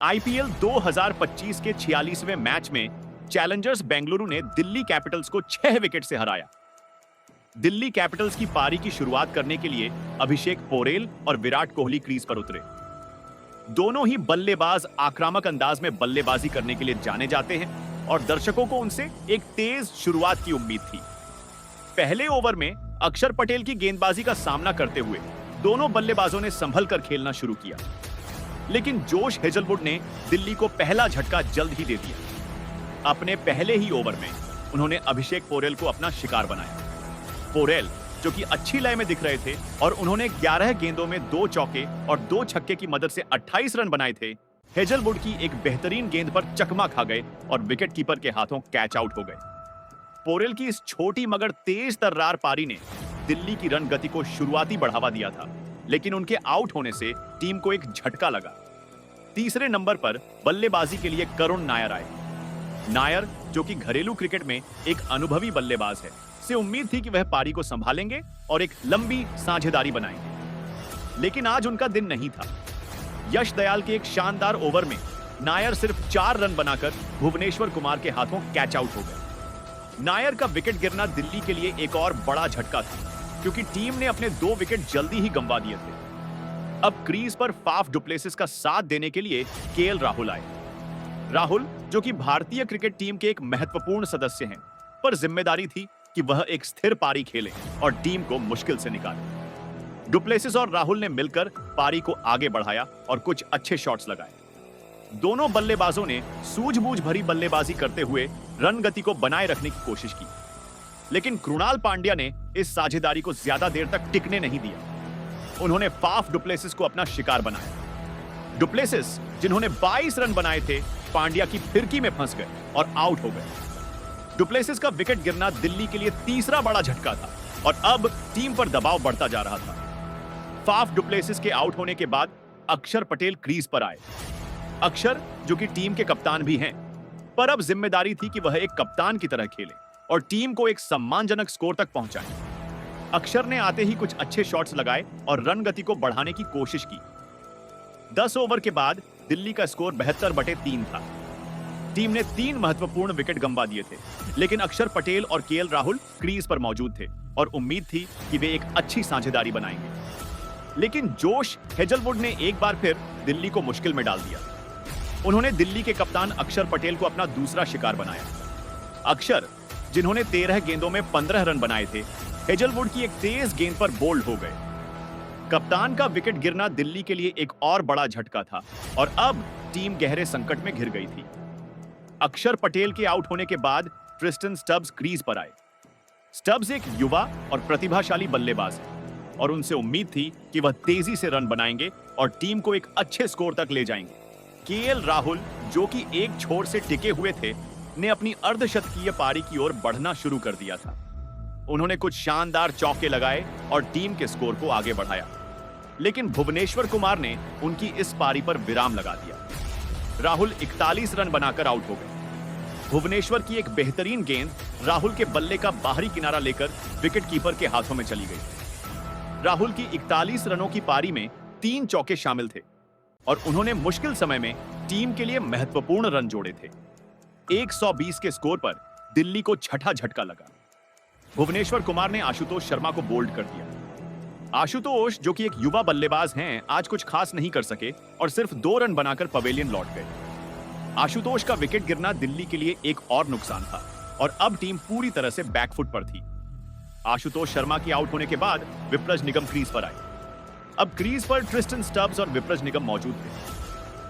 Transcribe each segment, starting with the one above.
IPL 2025 के 46वें match में Challengers Bengaluru ने दिल्ली कैपिटल्स को 6 विकेट से हराया। दिल्ली कैपिटल्स की पारी की शुरुआत करने के लिए अभिषेक पोरेल और विराट कोहली क्रीज पर उतरे। दोनों ही बल्लेबाज आक्रामक अंदाज में बल्लेबाजी करने के लिए जाने जाते हैं और दर्शकों को उनसे एक तेज शुरुआत की उम्मीद थी। पहले ओवर में अक्षर पटेल की गेंदबाजी का सामना करते हुए दोनों बल्लेबाजों ने संभल कर खेलना शुरू किया, लेकिन जोश हेजलवुड ने दिल्ली को पहला झटका जल्द ही दे दिया। अपने पहले ही ओवर में उन्होंने अभिषेक पोरेल को अपना शिकार बनाया। पोरेल जो कि अच्छी लय में दिख रहे थे और उन्होंने 11 गेंदों में 2 चौके और 2 छक्के की मदद से 28 रन बनाए थे, हेजलवुड की एक बेहतरीन गेंद पर चकमा खा गए और विकेट कीपर के हाथों कैच आउट हो गए। पोरेल की इस छोटी मगर तेज तर्रार पारी ने दिल्ली की रन गति को शुरुआती बढ़ावा दिया था, लेकिन उनके आउट होने से टीम को एक झटका लगा। तीसरे नंबर पर बल्लेबाजी के लिए करुण नायर आए। नायर जो कि घरेलू क्रिकेट में एक अनुभवी बल्लेबाज है, से उम्मीद थी कि वह पारी को संभालेंगे और एक लंबी साझेदारी बनाएंगे, लेकिन आज उनका दिन नहीं था। यश दयाल के एक शानदार ओवर में नायर सिर्फ 4 रन बनाकर भुवनेश्वर कुमार के हाथों कैच आउट हो गए। नायर का विकेट गिरना दिल्ली के लिए एक और बड़ा झटका था, क्योंकि टीम ने अपने 2 विकेट जल्दी ही गंवा दिए थे। अब क्रीज पर फाफ डुप्लेसिस का साथ देने के लिए केएल राहुल आए। राहुल जो कि भारतीय क्रिकेट टीम के एक महत्वपूर्ण सदस्य हैं, पर जिम्मेदारी थी कि वह एक स्थिर पारी खेले और टीम को मुश्किल से निकाले। डुप्लेसिस और राहुल ने मिलकर पारी को आगे बढ़ाया और कुछ अच्छे शॉट्स लगाए। दोनों बल्लेबाजों ने सूझबूझ भरी बल्लेबाजी करते हुए रन गति को बनाए रखने की कोशिश की, लेकिन कृणाल पांड्या ने इस साझेदारी को ज्यादा देर तक टिकने नहीं दिया। उन्होंने फाफ डुप्लेसिस को अपना शिकार बनाया। डुप्लेसिस जिन्होंने 22 रन बनाए थे, पांड्या की फिरकी में फंस गए और आउट हो गए। डुप्लेसिस का विकेट गिरना दिल्ली के लिए तीसरा बड़ा झटका था और अब टीम पर दबाव बढ़ता जा रहा था। फाफ डुप्लेसिस के आउट होने के बाद अक्षर पटेल क्रीज पर आए। अक्षर जो कि टीम के कप्तान भी हैं, पर अब जिम्मेदारी थी कि वह एक कप्तान की तरह खेले और टीम को एक सम्मानजनक स्कोर तक पहुंचाए। अक्षर ने आते ही कुछ अच्छे शॉट्स लगाए और रन गति को बढ़ाने की कोशिश की। 10 ओवर के बाद दिल्ली का स्कोर 72/3 था। टीम ने 3 महत्वपूर्ण विकेट गंवा दिए थे, लेकिन अक्षर पटेल और केएल राहुल क्रीज पर मौजूद थे और उम्मीद थी कि वे एक अच्छी साझेदारी बनाएंगे। लेकिन जोश हेजलवुड ने एक बार फिर दिल्ली को मुश्किल में डाल दिया। उन्होंने दिल्ली के कप्तान अक्षर पटेल को अपना दूसरा शिकार बनाया। अक्षर जिन्होंने 13 गेंदों में 15 रन बनाए थे, हेजलवुड की एक तेज गेंद पर बोल्ड हो गए। कप्तान का विकेट गिरना दिल्ली के लिए एक और बड़ा झटका था और अब टीम गहरे संकट में घिर गई थी। अक्षर पटेल के आउट होने के बाद ट्रिस्टन स्टब्स क्रीज पर आए। स्टब्स एक युवा और प्रतिभाशाली बल्लेबाज है और उनसे उम्मीद थी कि वह तेजी से रन बनाएंगे और टीम को एक अच्छे स्कोर तक ले जाएंगे। केएल राहुल जो कि एक छोर से टिके हुए थे, ने अपनी अर्धशतकीय पारी की ओर बढ़ना शुरू कर दिया था। उन्होंने कुछ शानदार चौके लगाए और टीम के स्कोर को आगे बढ़ाया, लेकिन भुवनेश्वर कुमार ने उनकी इस पारी पर विराम लगा दिया। राहुल 41 रन बनाकर आउट हो गए। भुवनेश्वर की एक बेहतरीन गेंद राहुल के बल्ले का बाहरी किनारा लेकर विकेट कीपर के हाथों में चली गई। राहुल की 41 रनों की पारी में 3 चौके शामिल थे और उन्होंने मुश्किल समय में टीम के लिए महत्वपूर्ण रन जोड़े थे। 120 के स्कोर पर दिल्ली को छठा झटका लगा। भुवनेश्वर कुमार ने आशुतोष शर्मा को बोल्ड कर दिया। आशुतोष जो कि एक युवा बल्लेबाज हैं, आज कुछ खास नहीं कर सके और सिर्फ 2 रन बनाकर पवेलियन लौट गए। आशुतोष का विकेट गिरना दिल्ली के लिए एक और नुकसान था और अब टीम पूरी तरह से बैकफुट पर थी। आशुतोष शर्मा के आउट होने के बाद विप्रज निगम क्रीज पर आए। अब क्रीज पर ट्रिस्टन स्टब्स और विप्रज निगम मौजूद थे।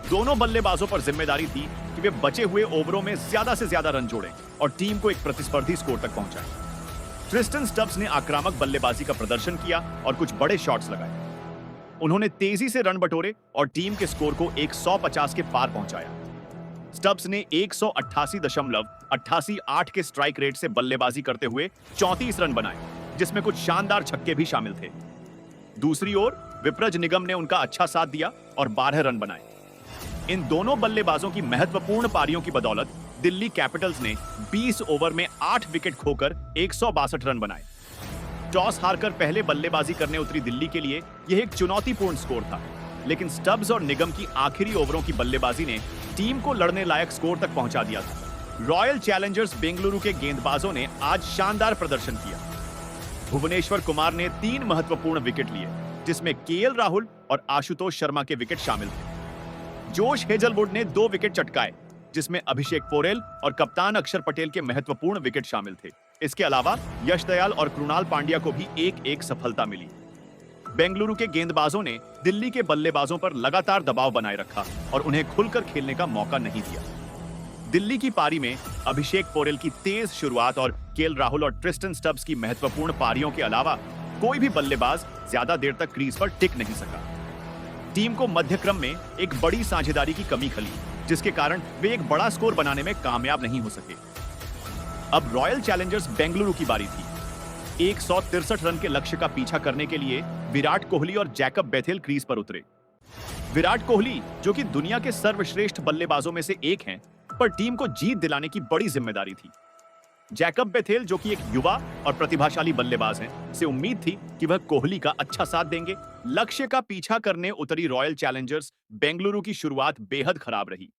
दोनों बल्लेबाजों पर जिम्मेदारी थी कि वे बचे हुए ओवरों में ज्यादा से ज्यादा रन जोड़ें और टीम को एक प्रतिस्पर्धी स्कोर तक पहुंचाएं। ट्रिस्टन स्टब्स ने आक्रामक बल्लेबाजी का प्रदर्शन किया और कुछ बड़े शॉट्स लगाए। उन्होंने तेजी से रन बटोरे और टीम के स्कोर को 150 के पार पहुंचाया। स्टब्स ने 188.888 के स्ट्राइक रेट से बल्लेबाजी करते हुए 34 रन बनाए, जिसमें कुछ शानदार छक्के भी शामिल थे। दूसरी ओर विप्रज निगम ने उनका अच्छा साथ दिया और 12 रन बनाए। इन दोनों बल्लेबाजों की महत्वपूर्ण पारियों की बदौलत दिल्ली कैपिटल्स ने 20 ओवर में 8 विकेट खोकर 162 रन बनाए। टॉस हारकर पहले बल्लेबाजी करने उतरी दिल्ली के लिए यह एक चुनौतीपूर्ण स्कोर था, लेकिन स्टब्स और निगम की आखिरी ओवरों की बल्लेबाजी ने टीम को लड़ने लायक स्कोर तक पहुंचा दिया था। रॉयल चैलेंजर्स बेंगलुरु के गेंदबाजों ने आज शानदार प्रदर्शन किया। भुवनेश्वर कुमार ने 3 महत्वपूर्ण विकेट लिए, जिसमें केएल राहुल और आशुतोष शर्मा के विकेट शामिल थे। जोश हेजलवुड ने 2 विकेट चटकाए, जिसमें अभिषेक पोरेल और कप्तान अक्षर पटेल के महत्वपूर्ण विकेट शामिल थे। इसके अलावा यश दयाल और कृणाल पांड्या को भी एक-एक सफलता मिली। बेंगलुरु के गेंदबाजों ने दिल्ली के बल्लेबाजों पर लगातार दबाव बनाए रखा और उन्हें खुलकर खेलने का मौका नहीं दिया। दिल्ली की पारी में अभिषेक पोरेल की तेज शुरुआत और केएल राहुल और ट्रिस्टन स्टब्स की महत्वपूर्ण पारियों के अलावा कोई भी बल्लेबाज ज्यादा देर तक क्रीज पर टिक नहीं सका। टीम को मध्यक्रम में एक बड़ी साझेदारी की कमी खली, जिसके कारण वे एक बड़ा स्कोर बनाने में कामयाब नहीं हो सके। अब रॉयल चैलेंजर्स बेंगलुरु की बारी थी। 163 रन के लक्ष्य का पीछा करने के लिए विराट कोहली और जैकब बेथेल क्रीज पर उतरे। विराट कोहली, जो कि दुनिया के सर्वश्रेष्ठ बल्लेबाजों में से एक हैं, पर टीम को जीत दिलाने की बड़ी जिम्मेदारी थी। जैकब बेथेल, जो कि एक युवा और प्रतिभाशाली बल्लेबाज हैं, से उम्मीद थी कि वह कोहली का अच्छा साथ देंगे। लक्ष्य का पीछा करने उतरी रॉयल चैलेंजर्स बेंगलुरु की शुरुआत बेहद खराब रही।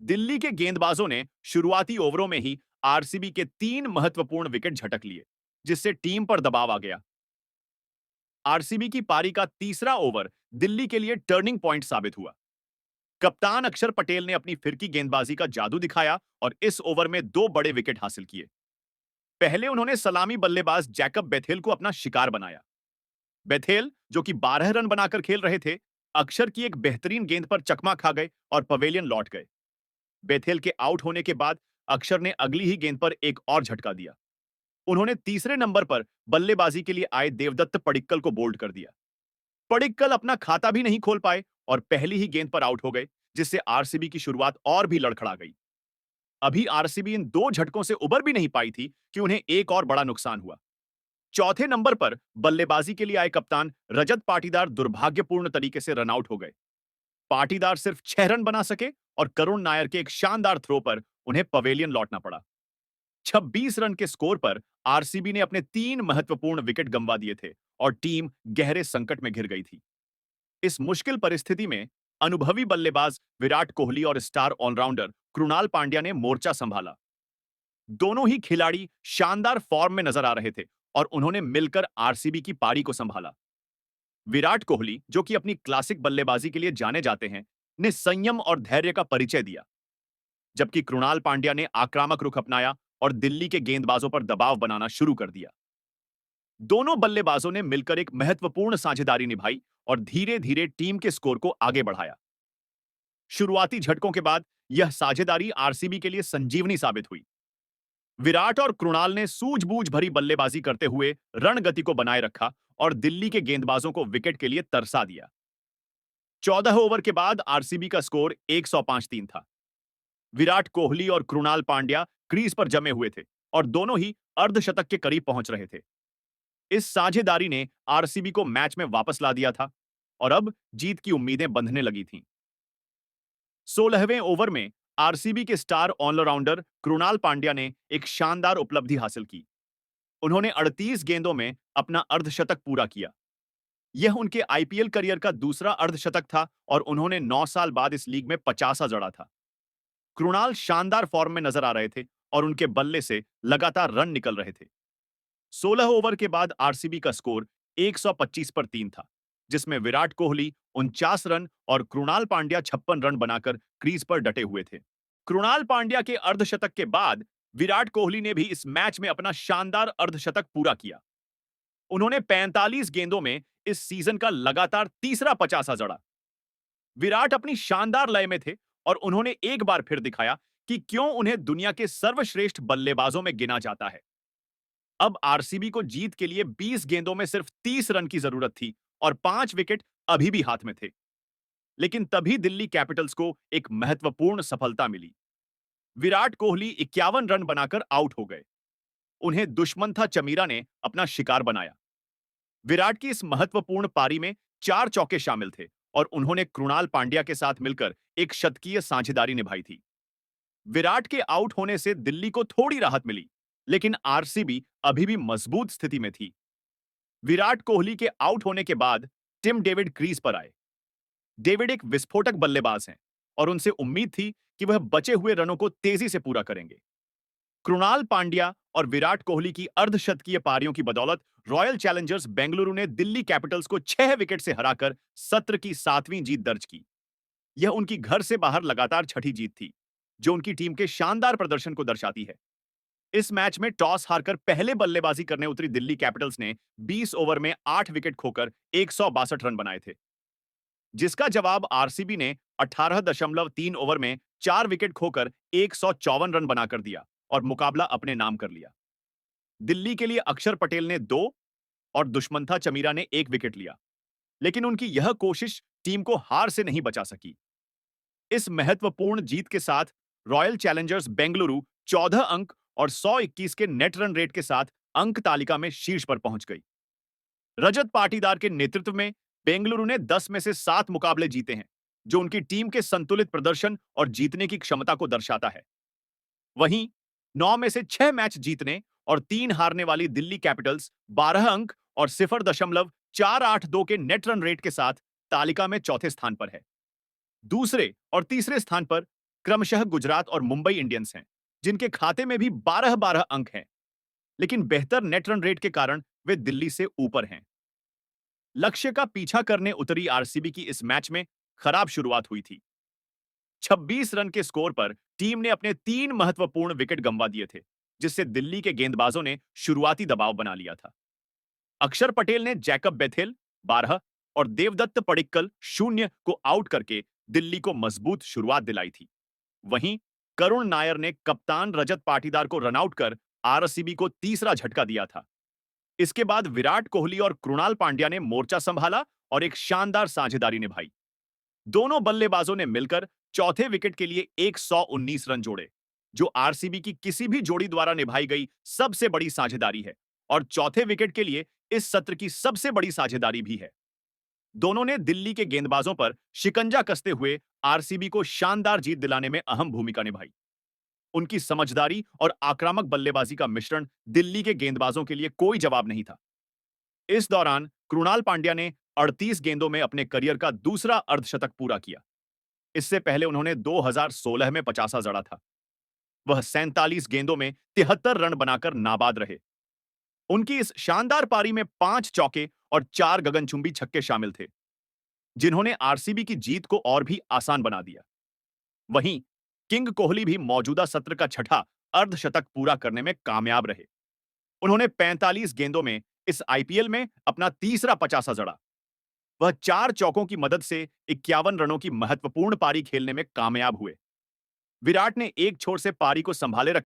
दिल्ली के गेंदबाजों ने शुरुआती ओवरों में ही आरसीबी के 3 महत्वपूर्ण विकेट झटक लिए, जिससे टीम पर दबाव आ गया। आरसीबी की पारी का तीसरा ओवर दिल्ली के लिए टर्निंग पॉइंट साबित हुआ। कप्तान अक्षर पटेल ने अपनी फिरकी गेंदबाजी का जादू दिखाया और इस ओवर में 2 बड़े विकेट हासिल किए। पहले उन्होंने सलामी बल्लेबाज जैकब बेथेल को अपना शिकार बनाया। बेथेल, जो कि 12 रन बनाकर खेल रहे थे, अक्षर की एक बेहतरीन गेंद पर चकमा खा गए और पवेलियन लौट गए। बेथेल के आउट होने के बाद अक्षर ने अगली ही गेंद पर एक और झटका दिया। उन्होंने तीसरे नंबर पर बल्लेबाजी के लिए आए देवदत्त पडिक्कल को बोल्ड कर दिया। पडिक्कल अपना खाता भी नहीं खोल पाए और पहली ही गेंद पर आउट हो गए, जिससे आरसीबी की शुरुआत और भी लड़खड़ा गई। अभी आरसीबी इन 2 झटकों से उबर भी नहीं पाई थी कि उन्हें एक और बड़ा नुकसान हुआ। चौथे नंबर पर बल्लेबाजी के लिए आए कप्तान रजत पाटीदार दुर्भाग्यपूर्ण तरीके से रन आउट हो गए। पाटीदार सिर्फ 6 रन बना सके और करुण नायर के एक शानदार थ्रो पर उन्हें पवेलियन लौटना पड़ा। 26 रन के स्कोर पर आरसीबी ने अपने 3 महत्वपूर्ण विकेट गंवा दिए थे और टीम गहरे संकट में घिर गई थी। इस मुश्किल परिस्थिति में अनुभवी बल्लेबाज विराट कोहली और स्टार ऑलराउंडर कृणाल पांड्या ने मोर्चा संभाला। दोनों ही खिलाड़ी शानदार फॉर्म में नजर आ रहे थे और उन्होंने मिलकर आरसीबी की पारी को संभाला। विराट कोहली, जो कि अपनी क्लासिक बल्लेबाजी के लिए जाने जाते हैं, ने संयम और धैर्य का परिचय दिया, जबकि कृणाल पांड्या ने आक्रामक रुख अपनाया और दिल्ली के गेंदबाजों पर दबाव बनाना शुरू कर दिया। दोनों बल्लेबाजों ने मिलकर एक महत्वपूर्ण साझेदारी निभाई और धीरे-धीरे टीम के स्कोर को आगे बढ़ाया। शुरुआती झटकों के बाद यह साझेदारी आरसीबी के लिए संजीवनी साबित हुई। विराट और कृणाल ने सूझबूझ भरी बल्लेबाजी करते हुए रणगति को बनाए रखा और दिल्ली के गेंदबाजों को विकेट के लिए तरसा दिया। 14 ओवर के बाद आरसीबी का स्कोर 105-3 था। विराट कोहली और कृणाल पांड्या क्रीज पर जमे हुए थे और दोनों ही अर्धशतक के करीब पहुंच रहे थे। इस साझेदारी ने आरसीबी को मैच में वापस ला दिया था और अब जीत की उम्मीदें बंधने लगी थीं। 16वें ओवर में आरसीबी के स्टार ऑलराउंडर कृणाल पांड्या ने एक शानदार उपलब्धि हासिल की। उन्होंने 38 गेंदों में अपना अर्धशतक पूरा किया। यह उनके आईपीएल करियर का दूसरा अर्धशतक था और उन्होंने 9 साल बाद इस लीग में 50 जड़ा था। कृणाल शानदार फॉर्म में नजर आ रहे थे और उनके बल्ले से लगातार रन निकल रहे थे। 16 ओवर के बाद आरसीबी का स्कोर 125-3 था, जिसमें विराट कोहली 49 रन और कृणाल पांड्या 56 रन बनाकर क्रीज पर डटे हुए थे। कृणाल पांड्या के अर्धशतक के बाद विराट कोहली ने भी इस मैच में अपना शानदार अर्धशतक पूरा किया। उन्होंने 45 गेंदों में इस सीजन का लगातार तीसरा 50 जड़ा। विराट अपनी शानदार लय में थे और उन्होंने एक बार फिर दिखाया कि क्यों उन्हें दुनिया के सर्वश्रेष्ठ बल्लेबाजों में गिना जाता है। अब आरसीबी को जीत के लिए 20 गेंदों में सिर्फ 30 रन की जरूरत थी और 5 विकेट अभी भी हाथ में थे। लेकिन तभी दिल्ली कैपिटल्स को एक महत्वपूर्ण सफलता मिली। विराट कोहली 51 रन बनाकर आउट हो गए। उन्हें दुश्मन था चमीरा ने अपना शिकार बनाया। विराट की इस महत्वपूर्ण पारी में 4 चौके शामिल थे और उन्होंने कृणाल पांड्या के साथ मिलकर एक शतकीय साझेदारी निभाई थी। विराट के आउट होने से दिल्ली को थोड़ी राहत मिली, लेकिन आरसीबी अभी भी मजबूत स्थिति में थी। विराट कोहली के आउट होने के बाद टिम डेविड क्रीज पर आए। डेविड एक विस्फोटक बल्लेबाज हैं और उनसे उम्मीद थी कि वह बचे हुए रनों को तेजी से पूरा करेंगे। कृणाल पांड्या और विराट कोहली की अर्धशतकीय पारियों की बदौलत रॉयल चैलेंजर्स बेंगलुरु ने दिल्ली कैपिटल्स को 6 विकेट से हराकर सत्र की 7वीं जीत दर्ज की। यह उनकी घर से बाहर लगातार छठी जीत थी, जो उनकी टीम के शानदार प्रदर्शन को दर्शाती है। इस मैच में टॉस हारकर पहले बल्लेबाजी करने उतरी दिल्ली कैपिटल्स ने 20 ओवर में 8 विकेट खोकर 162 रन बनाए थे, जिसका जवाब आरसीबी ने 18.3 ओवर में 4 विकेट खोकर 154 रन बनाकर दिया और मुकाबला अपने नाम कर लिया। दिल्ली के लिए अक्षर पटेल ने 2 और दुष्मंथा चमीरा ने 1 विकेट लिया, लेकिन उनकी यह कोशिश टीम को हार से नहीं बचा सकी। इस महत्वपूर्ण जीत के साथ रॉयल चैलेंजर्स बेंगलुरु 14 अंक और 121 के नेट रन रेट के साथ अंक तालिका में शीर्ष पर पहुंच गई। रजत पाटीदार के नेतृत्व में बेंगलुरु ने 10 में से 7 मुकाबले जीते हैं, जो उनकी टीम के संतुलित प्रदर्शन और जीतने की क्षमता को दर्शाता है। वहीं 9 में से 6 मैच जीतने और 3 हारने वाली दिल्ली कैपिटल्स 12 अंक और 0.482 के नेट रन रेट के साथ तालिका में चौथे स्थान पर है। दूसरे और तीसरे स्थान पर क्रमशः गुजरात और मुंबई इंडियंस हैं, जिनके खाते में भी 12-12 अंक हैं, लेकिन बेहतर नेट रन रेट के कारण वे दिल्ली से ऊपर हैं। लक्ष्य का पीछा करने उतरी आरसीबी की इस मैच में खराब शुरुआत हुई थी। 26 रन के स्कोर पर टीम ने अपने 3 महत्वपूर्ण विकेट गंवा दिए थे, जिससे दिल्ली के गेंदबाजों ने शुरुआती दबाव बना लिया था। अक्षर पटेल ने जैकब बेथेल 12 और देवदत्त पडिक्कल 0 को आउट करके दिल्ली को मजबूत शुरुआत दिलाई थी। वहीं करुण नायर ने कप्तान रजत पाटीदार को रनआउट कर आरसीबी को तीसरा झटका दिया था। इसके बाद विराट कोहली और कृणाल पांड्या ने मोर्चा संभाला और एक शानदार साझेदारी निभाई। दोनों बल्लेबाजों ने मिलकर चौथे विकेट के लिए 119 रन जोड़े, जो आरसीबी की किसी भी जोड़ी द्वारा निभाई गई सबसे बड़ी साझेदारी है और चौथे विकेट के लिए इस सत्र की सबसे बड़ी साझेदारी भी है। दोनों ने दिल्ली के गेंदबाजों पर शिकंजा कसते हुए आरसीबी को शानदार जीत दिलाने में अहम भूमिका निभाई। उनकी समझदारी और आक्रामक बल्लेबाजी का मिश्रण दिल्ली के गेंदबाजों के लिए कोई जवाब नहीं था। इस दौरान कृणाल पांड्या ने 38 गेंदों में अपने करियर का दूसरा अर्धशतक पूरा किया। इससे पहले उन्होंने 2016 में 50 जड़ा था। वह 47 गेंदों में 73 रन बनाकर नाबाद रहे। उनकी इस शानदार पारी में 5 चौके और 4 गगनचुंबी छक्के शामिल थे, जिन्होंने आरसीबी की जीत को और भी आसान बना दिया। वहीं किंग कोहली भी मौजूदा सत्र का छठा अर्धशतक पूरा करने में कामयाब रहे। उन्होंने 45 गेंदों में इस आईपीएल में अपना तीसरा 50 जड़ा। वह 4 चौकों की मदद से 51 रनों की महत्वपूर्ण पारी खेलने में कामयाब हुए। विराट ने एक छोर से पारी को संभाले रखा